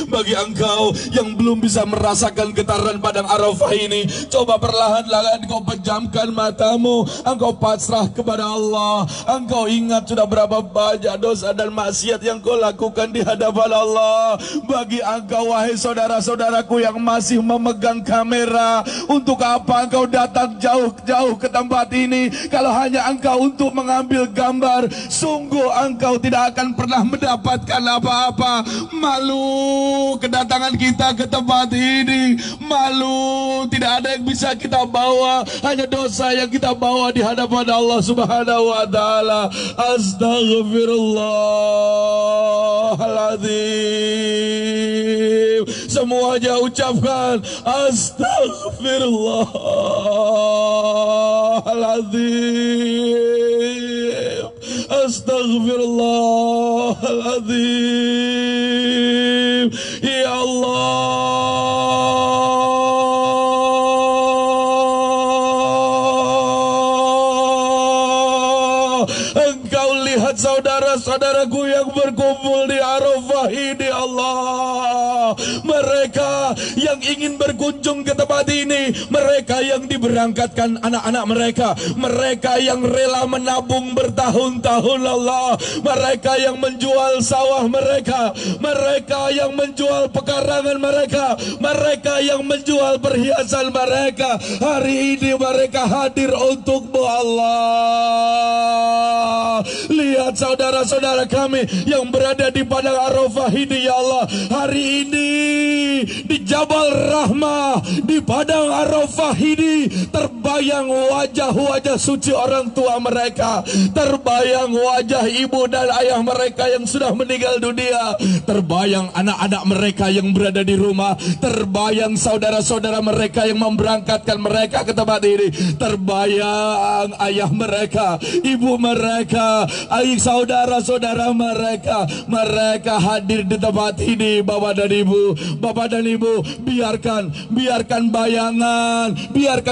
Bagi engkau yang belum bisa merasakan getaran padang Arafah ini, coba perlahan-lahan engkau pejamkan matamu, engkau pasrah kepada Allah. Engkau ingat sudah berapa banyak dosa dan maksiat yang kau lakukan di hadapan Allah. Bagi engkau wahai saudara-saudaraku yang masih memegang kamera, untuk apa engkau datang jauh-jauh ke tempat ini kalau hanya engkau untuk mengambil gambar? Sungguh engkau tidak akan pernah mendapatkan apa-apa. Malu kedatangan kita ke tempat ini, malu tidak ada yang bisa kita bawa, hanya dosa yang kita bawa di hadapan Allah Subhanahu wa taala. Astaghfirullahaladzim. Semuanya ucapkan astaghfirullahaladzim. Astaghfirullahaladzim. Ya Allah, Engkau lihat saudara-saudaraku yang berkumpul di Arafah ini, Allah. Mereka yang ingin berkumpul berkunjung ke tempat ini, mereka yang diberangkatkan anak-anak mereka, mereka yang rela menabung bertahun-tahun Allah, mereka yang menjual sawah mereka, mereka yang menjual pekarangan mereka, mereka yang menjual perhiasan mereka. Hari ini mereka hadir untukmu Allah. Lihat saudara-saudara kami yang berada di Padang Arafah ini ya Allah. Hari ini di Jabal Rahmah, di Padang Arafah ini terbayang wajah-wajah suci orang tua mereka, terbayang wajah ibu dan ayah mereka yang sudah meninggal dunia, terbayang anak-anak mereka yang berada di rumah, terbayang saudara-saudara mereka yang memberangkatkan mereka ke tempat ini, terbayang ayah mereka, ibu mereka, saudara-saudara mereka, mereka hadir di tempat ini. Bapak dan ibu, biarkan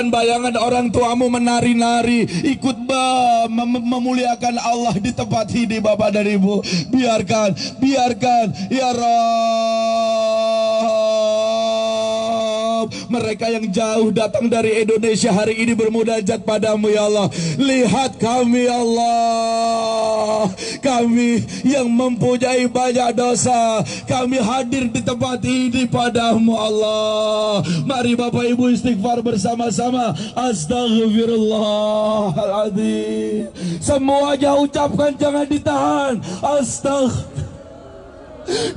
bayangan orang tuamu menari-nari, ikut memuliakan Allah di tempat ini. Bapak dan ibu, biarkan ya Rabb, mereka yang jauh datang dari Indonesia hari ini bermunajat padamu ya Allah. Lihat kami ya Allah, kami yang mempunyai banyak dosa, kami hadir di tempat ini padamu Allah. Mari Bapak Ibu istighfar bersama-sama. Astaghfirullahaladzim. Semuanya ucapkan, jangan ditahan.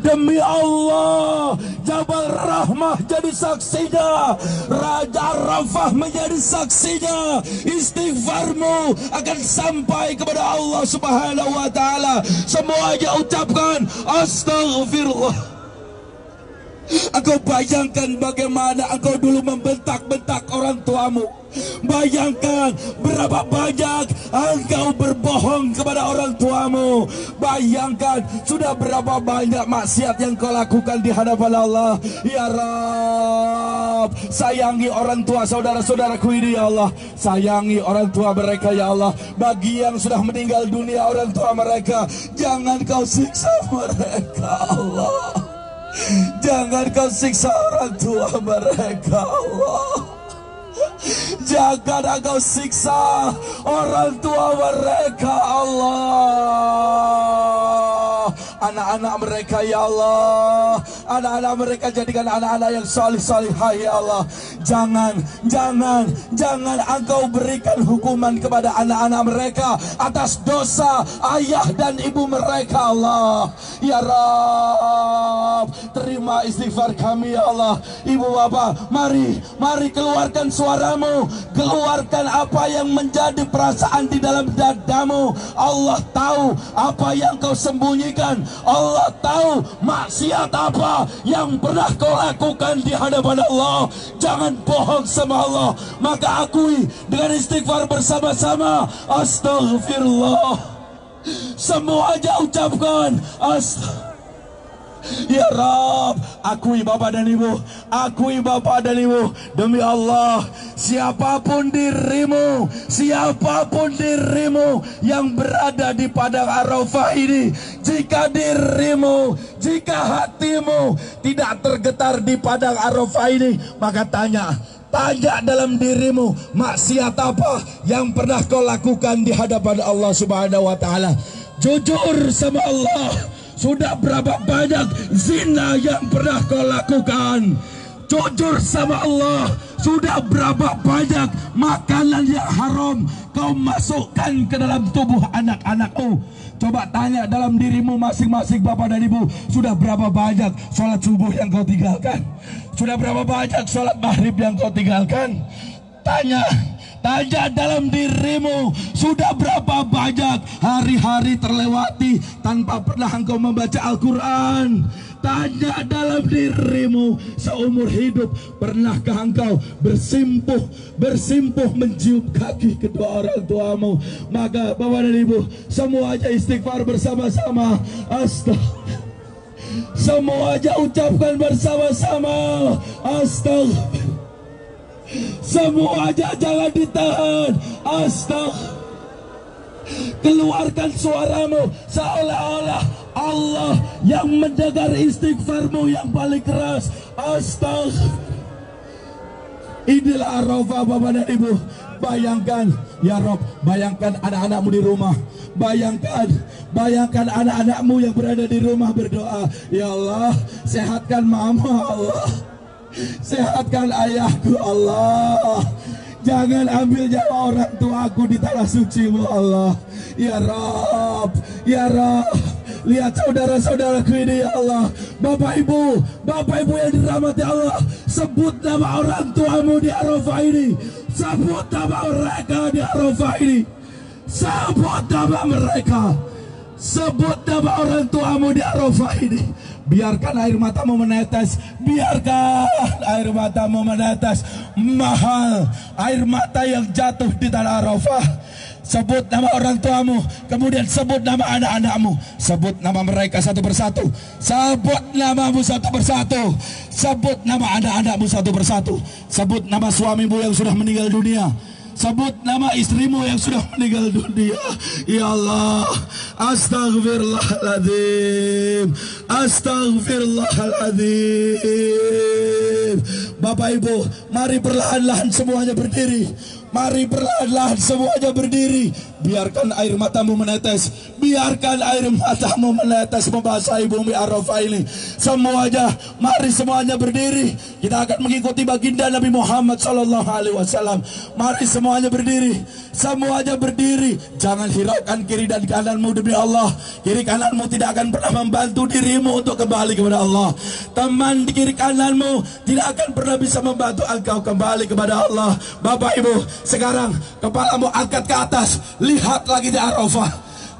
Demi Allah, Jabal Rahmah jadi saksinya, Raja Arafah menjadi saksinya. Istighfarmu akan sampai kepada Allah Subhanahu wa taala. Semuanya ucapkan astaghfirullah. Engkau bayangkan bagaimana engkau dulu membentak-bentak orang tuamu. Bayangkan berapa banyak engkau berbohong kepada orang tuamu. Bayangkan sudah berapa banyak maksiat yang kau lakukan di hadapan Allah. Ya Rabb, sayangi orang tua saudara-saudaraku ini ya Allah. Sayangi orang tua mereka ya Allah. Bagi yang sudah meninggal dunia orang tua mereka, jangan kau siksa mereka Allah. Jangan kau siksa orang tua mereka Allah. Jangan engkau siksa orang tua mereka Allah. Anak-anak mereka ya Allah, anak-anak mereka jadikan anak-anak yang salih-salihah ya Allah. Jangan engkau berikan hukuman kepada anak-anak mereka atas dosa ayah dan ibu mereka Allah. Ya Rabb, terima istighfar kami ya Allah. Ibu bapak, mari keluarkan suaramu, keluarkan apa yang menjadi perasaan di dalam dadamu. Allah tahu apa yang kau sembunyikan, Allah tahu maksiat apa yang pernah kau lakukan di hadapan Allah. Jangan bohong sama Allah, maka akui dengan istighfar bersama-sama. Astaghfirullah. Semuanya ucapkan Ya Rabb, akui Bapak dan Ibu, akui Bapak dan Ibu. Demi Allah, siapapun dirimu yang berada di Padang Arafah ini, jika hatimu tidak tergetar di Padang Arafah ini, maka tanya dalam dirimu, maksiat apa yang pernah kau lakukan di hadapan Allah Subhanahu wa taala. Jujur sama Allah, sudah berapa banyak zina yang pernah kau lakukan? Jujur sama Allah, sudah berapa banyak makanan yang haram kau masukkan ke dalam tubuh anak-anakmu? Coba tanya dalam dirimu masing-masing Bapak dan Ibu, sudah berapa banyak sholat subuh yang kau tinggalkan? Sudah berapa banyak sholat maghrib yang kau tinggalkan? Tanya dalam dirimu, sudah berapa banyak hari-hari terlewati tanpa pernah engkau membaca Al-Quran? Tanya dalam dirimu, seumur hidup pernahkah engkau bersimpuh mencium kaki kedua orang tuamu? Maka Bapak dan Ibu, semuanya istighfar bersama-sama. Astaghfirullah. Semuanya ucapkan bersama-sama. Astaghfirullah. Semuanya jangan ditahan. Astaghfirullah. Keluarkan suaramu seolah-olah Allah yang mendengar istighfarmu yang paling keras. Astaghfirullah. Idul Arafah Bapak dan Ibu. Bayangkan ya Rob, bayangkan anak-anakmu di rumah. Bayangkan anak-anakmu yang berada di rumah berdoa, ya Allah, sehatkan mama Allah, sehatkan ayahku Allah, jangan ambil nyawa orang tuaku di tanah suci-Mu Allah. Ya Rob, ya Rob, lihat saudara-saudaraku ini ya Allah. Bapak Ibu yang dirahmati Allah, sebut nama orang tuamu di Arafah ini, sebut nama mereka di Arafah ini, sebut nama mereka, sebut nama orang tuamu di Arafah ini. Biarkan air matamu menetes, biarkan air matamu menetes. Mahal air mata yang jatuh di tanah Arafah. Sebut nama orang tuamu, kemudian sebut nama anak-anakmu, sebut nama mereka satu persatu, sebut namamu satu persatu, sebut nama anak-anakmu satu persatu, sebut nama suamimu yang sudah meninggal dunia, sebut nama istrimu yang sudah meninggal dunia. Ya Allah, astagfirullahaladzim, astagfirullahaladzim. Bapak Ibu, mari perlahan-lahan semuanya berdiri. Mari perlahan-lahan semuanya berdiri. Biarkan air matamu menetes, biarkan air matamu menetes membasahi bumi Arafah ini. Semuanya, mari semuanya berdiri. Kita akan mengikuti baginda Nabi Muhammad SAW. Mari semuanya berdiri, semuanya berdiri. Jangan hiraukan kiri dan kananmu demi Allah. Kiri kananmu tidak akan pernah membantu dirimu untuk kembali kepada Allah. Teman di kiri kananmu tidak akan pernah bisa membantu engkau kembali kepada Allah. Bapak Ibu, sekarang kepalamu angkat ke atas. Lihat lagi di Arafah.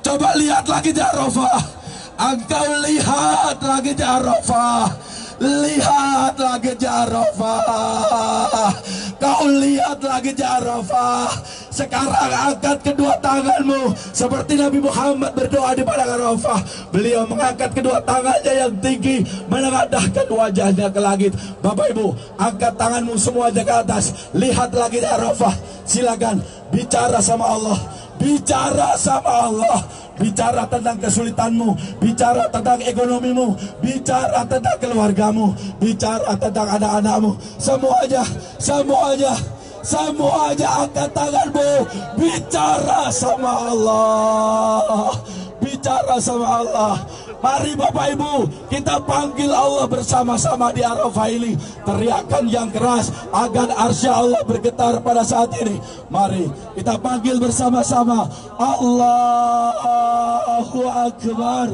Coba lihat lagi di Arafah. Engkau lihat lagi di Arafah. Lihat lagi di Arafah. Kau lihat lagi di Arafah. Sekarang angkat kedua tanganmu seperti Nabi Muhammad berdoa di padang Arafah. Beliau mengangkat kedua tangannya yang tinggi, menengadahkan wajahnya ke langit. Bapak Ibu, angkat tanganmu semuanya ke atas. Lihat lagi di Arafah. Silakan bicara sama Allah. Bicara sama Allah. Bicara tentang kesulitanmu, bicara tentang ekonomimu, bicara tentang keluargamu, bicara tentang anak-anakmu. Semuanya angkat tanganmu. Bicara sama Allah. Bicara sama Allah. Mari Bapak Ibu, kita panggil Allah bersama-sama di Arafah ini. Teriakan yang keras agar arsy Allah bergetar pada saat ini. Mari kita panggil bersama-sama. Allahu Akbar.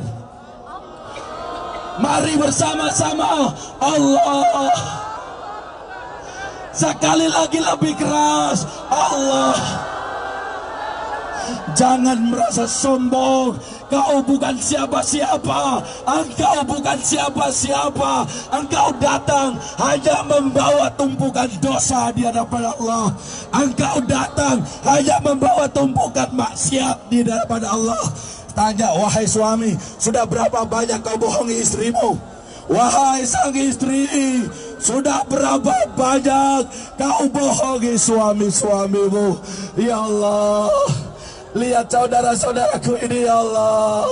Mari bersama-sama. Allah. Sekali lagi lebih keras. Allah. Jangan merasa sombong. Kau bukan siapa-siapa. Engkau bukan siapa-siapa. Engkau datang hanya membawa tumpukan dosa di hadapan Allah. Engkau datang hanya membawa tumpukan maksiat di hadapan Allah. Tanya, wahai suami, sudah berapa banyak kau bohongi istrimu? Wahai sang istri, sudah berapa banyak kau bohongi suami-suamimu? Ya Allah, lihat saudara-saudaraku ini ya Allah.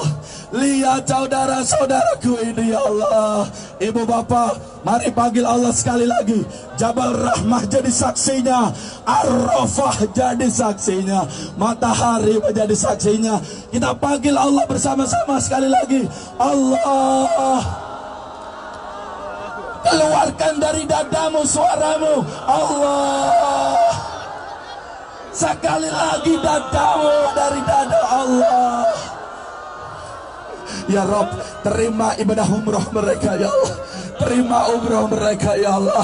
Lihat saudara-saudaraku ini ya Allah. Ibu bapak, mari panggil Allah sekali lagi. Jabal Rahmah jadi saksinya, Arafah jadi saksinya, matahari menjadi saksinya. Kita panggil Allah bersama-sama sekali lagi. Allah, keluarkan dari dadamu suaramu. Allah, sekali lagi dadamu dari dada Allah. Ya Rob, terima ibadah umroh mereka ya Allah. Terima umroh mereka ya Allah.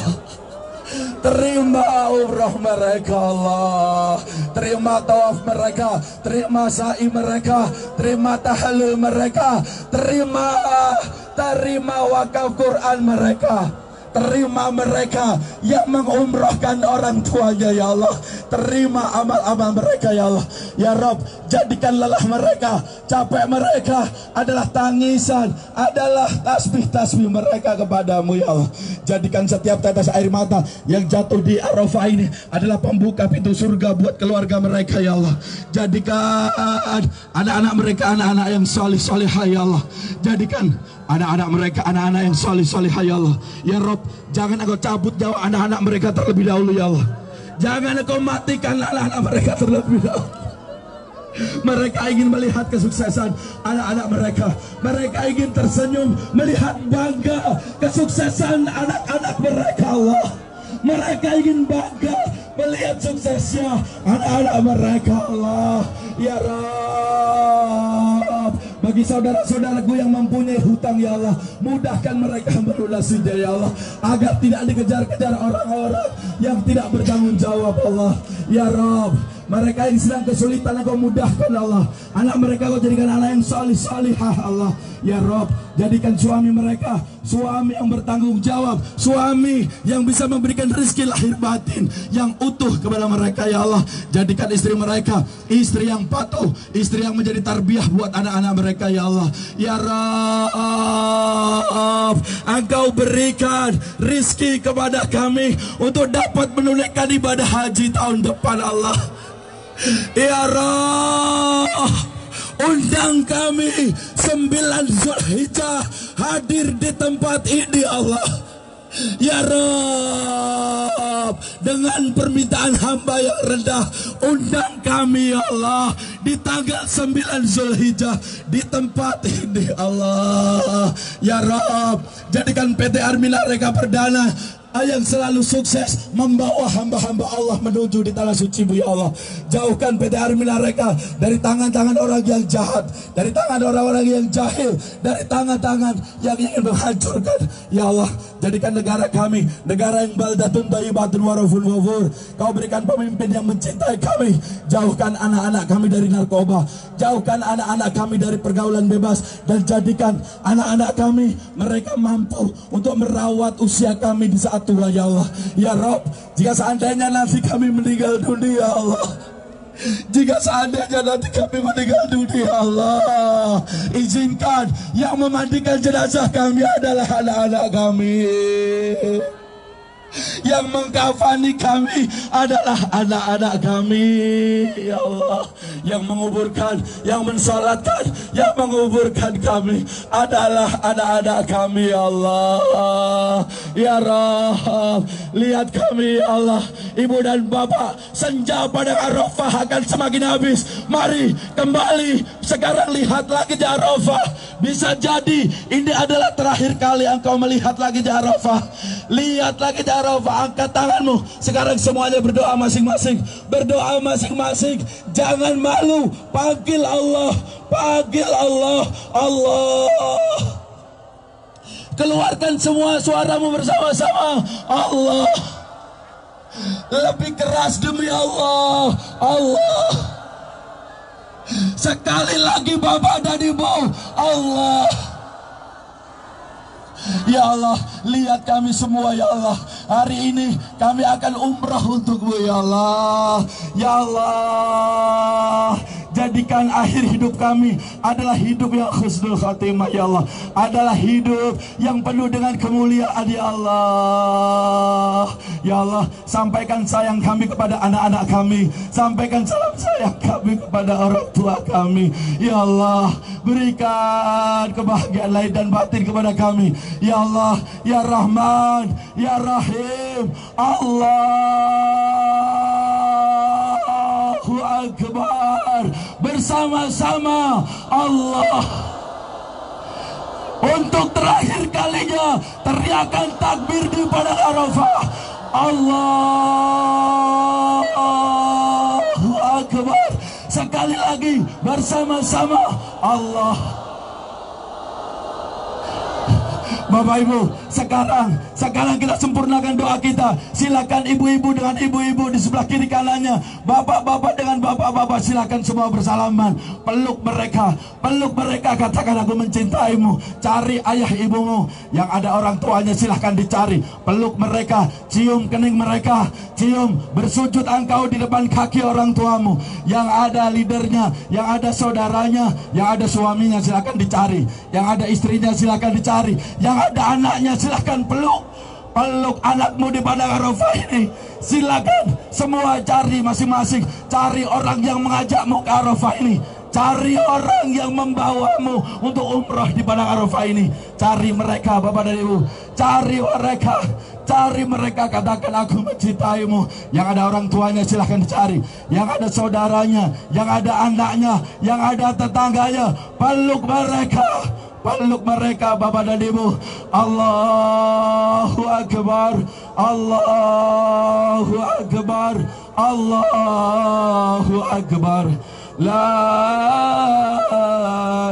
Terima umroh mereka Allah. Terima tawaf mereka. Terima sa'i mereka. Terima tahlil mereka. Terima wakaf Quran mereka. Terima mereka yang mengumrohkan orang tuanya ya Allah. Terima amal-amal mereka ya Allah. Ya Rob, jadikan lelah mereka, capek mereka adalah tangisan, adalah tasbih-tasbih mereka kepadamu ya Allah. Jadikan setiap tetes air mata yang jatuh di Arafah ini adalah pembuka pintu surga buat keluarga mereka ya Allah. Jadikan anak-anak mereka anak-anak yang soleh-solehah ya Allah. Jadikan anak-anak mereka, anak-anak yang solih-solihah ya Allah. Ya Rob, jangan Engkau cabut nyawa anak-anak mereka terlebih dahulu ya Allah. Jangan Engkau matikan anak-anak mereka terlebih dahulu. Mereka ingin melihat kesuksesan anak-anak mereka. Mereka ingin tersenyum melihat bangga kesuksesan anak-anak mereka Allah. Mereka ingin bangga melihat suksesnya anak-anak mereka Allah. Ya Rabb, bagi saudara-saudaraku yang mempunyai hutang ya Allah, mudahkan mereka melunasinya ya Allah, agar tidak dikejar-kejar orang-orang yang tidak bertanggung jawab Allah. Ya Rabb, mereka yang sedang kesulitan Engkau mudahkan Allah. Anak mereka Kau jadikan anak yang salih-salihah Allah. Ya Rabb, jadikan suami mereka suami yang bertanggung jawab, suami yang bisa memberikan rezeki lahir batin yang utuh kepada mereka ya Allah. Jadikan istri mereka istri yang patuh, istri yang menjadi tarbiyah buat anak-anak mereka ya Allah. Ya Rabb, Engkau berikan rezeki kepada kami untuk dapat menunaikan ibadah haji tahun depan Allah. Ya Rabb, undang kami 9 Zulhijjah hadir di tempat ini Allah. Ya Rabb, dengan permintaan hamba yang rendah, undang kami ya Allah di tanggal 9 Zulhijjah di tempat ini Allah. Ya Rabb, jadikan PT Armina Reka Perdana yang selalu sukses membawa hamba-hamba Allah menuju di tanah suci-Mu ya Allah. Jauhkan PT Armina Reka dari tangan-tangan orang yang jahat, dari tangan orang-orang yang jahil, dari tangan-tangan yang ingin menghancurkan ya Allah. Jadikan negara kami negara yang baldatun thayyibatun wa raufun ghafur. Kau berikan pemimpin yang mencintai kami. Jauhkan anak-anak kami dari narkoba, jauhkan anak-anak kami dari pergaulan bebas, dan jadikan anak-anak kami mereka mampu untuk merawat usia kami di saat tua ya Allah. Ya Rabb, jika seandainya nanti kami meninggal dunia Allah, jika seandainya nanti kami meninggal dunia Allah, izinkan yang memandikan jenazah kami adalah anak-anak kami, yang mengkafani kami adalah anak-anak kami ya Allah, yang menguburkan, yang mensolatkan, yang menguburkan kami adalah anak-anak kami ya Allah. Ya Rabb, lihat kami ya Allah, ibu dan bapak, senja pada Arafah akan semakin habis. Mari kembali sekarang, lihat lagi di Arafah. Bisa jadi ini adalah terakhir kali engkau melihat lagi di Arafah. Lihat lagi di Arafah, angkat tanganmu. Sekarang semuanya berdoa masing-masing. Berdoa masing-masing. Jangan malu. Panggil Allah. Panggil Allah. Allah. Keluarkan semua suaramu bersama-sama. Allah. Lebih keras demi Allah. Allah. Sekali lagi Bapak dan Ibu. Allah. Ya Allah, lihat kami semua ya Allah. Hari ini kami akan umrah untukmu ya Allah. Ya Allah, jadikan akhir hidup kami adalah hidup yang husnul khatimah ya Allah. Adalah hidup yang penuh dengan kemuliaan ya Allah. Ya Allah, sampaikan sayang kami kepada anak-anak kami. Sampaikan salam sayang kami kepada orang tua kami. Ya Allah, berikan kebahagiaan lahir dan batin kepada kami. Ya Allah, Ya Rahman, Ya Rahim. Allahu Akbar. Bersama-sama Allah. Untuk terakhir kalinya, teriakan takbir di padang Arafah. Allahu Akbar. Sekali lagi bersama-sama Allah. Bapak Ibu, sekarang kita sempurnakan doa kita. Silakan ibu-ibu dengan ibu-ibu di sebelah kiri kanannya, bapak-bapak dengan bapak-bapak, silakan semua bersalaman. Peluk mereka, katakan aku mencintaimu. Cari ayah ibumu, yang ada orang tuanya silahkan dicari. Peluk mereka, cium kening mereka, cium, bersujud engkau di depan kaki orang tuamu. Yang ada leadernya, yang ada saudaranya, yang ada suaminya silahkan dicari, yang ada istrinya silahkan dicari, yang ada anaknya silahkan peluk. Peluk anakmu di padang Arafah ini. Silakan semua cari masing-masing. Cari orang yang mengajakmu ke Arafah ini. Cari orang yang membawamu untuk umrah di padang Arafah ini. Cari mereka Bapak dan Ibu. Cari mereka. Cari mereka, katakan aku mencintaimu. Yang ada orang tuanya silahkan dicari. Yang ada saudaranya, yang ada anaknya, yang ada tetangganya. Peluk mereka. Peluk mereka Bapak dan Ibu. Allahu Akbar. Allahu Akbar. Allahu Akbar. La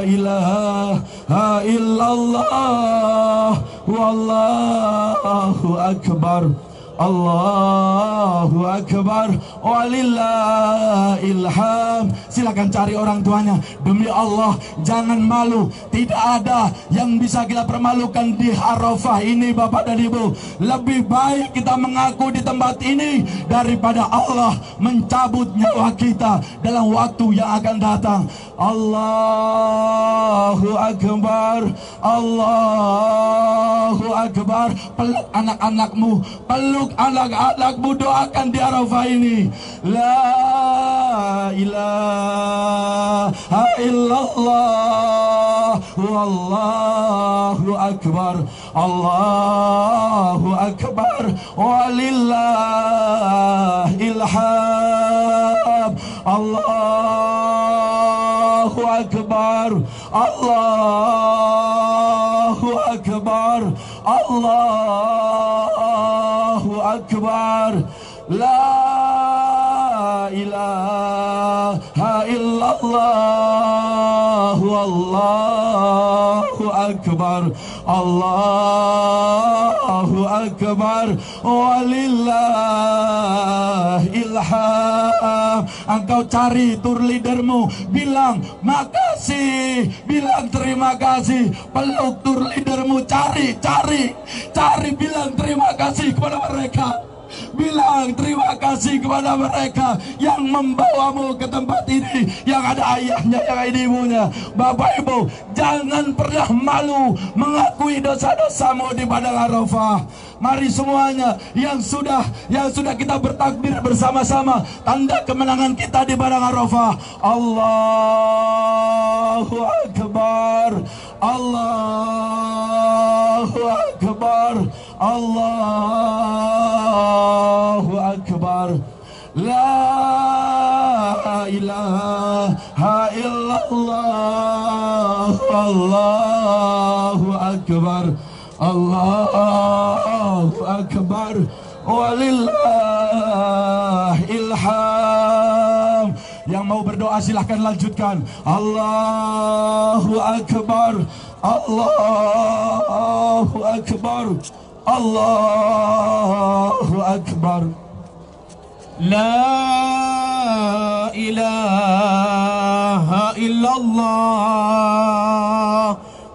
ilaha illallah. Wallahu Akbar. Allahu Akbar. Walillahil hamd. Silakan cari orang tuanya. Demi Allah, jangan malu. Tidak ada yang bisa kita permalukan di Arafah ini Bapak dan Ibu. Lebih baik kita mengaku di tempat ini daripada Allah mencabut nyawa kita dalam waktu yang akan datang. Allahu Akbar. Allahu Akbar. Peluk anak-anakmu. Peluk anak-anakmu, doakan di Arafah ini. La ilaha illallah. Wallahu Akbar. Allahu Akbar. Walillahil hamd. Allahu Akbar. Allahu Akbar. Allahu Akbar. La ilaha illallah. Wallahu Akbar. Allahu Akbar. Walillahil hamd. Engkau cari tour leadermu, bilang makasih, bilang terima kasih. Peluk tour leadermu, cari, bilang terima kasih kepada mereka. Bilang terima kasih kepada mereka yang membawamu ke tempat ini, yang ada ayahnya, yang ada ibunya. Bapak Ibu, jangan pernah malu mengakui dosa-dosamu di padang Arafah. Mari semuanya yang sudah kita bertakbir bersama-sama, tanda kemenangan kita di padang Arafah. Allahu Akbar. Allahu Akbar. Allahu Akbar. La ilaha illallah. Allahu Akbar. Allahu Akbar. Walillahil hamd. Yang mau berdoa silahkan lanjutkan. Allahu Akbar. Allahu Akbar. Allahu Akbar. La ilaha illallah.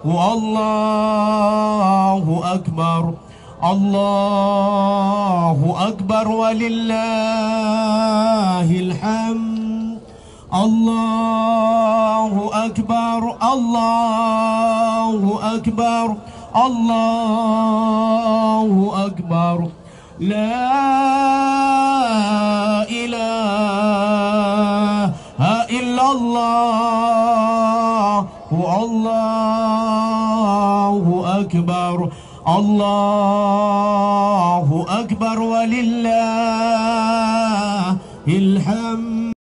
Wallahu Akbar. Allahu Akbar walillahil hamd. Allahu Akbar. Allahu Akbar. Allahu Akbar. La ilaha illallah. Allahu Akbar. Allahu Akbar walillahil hamd.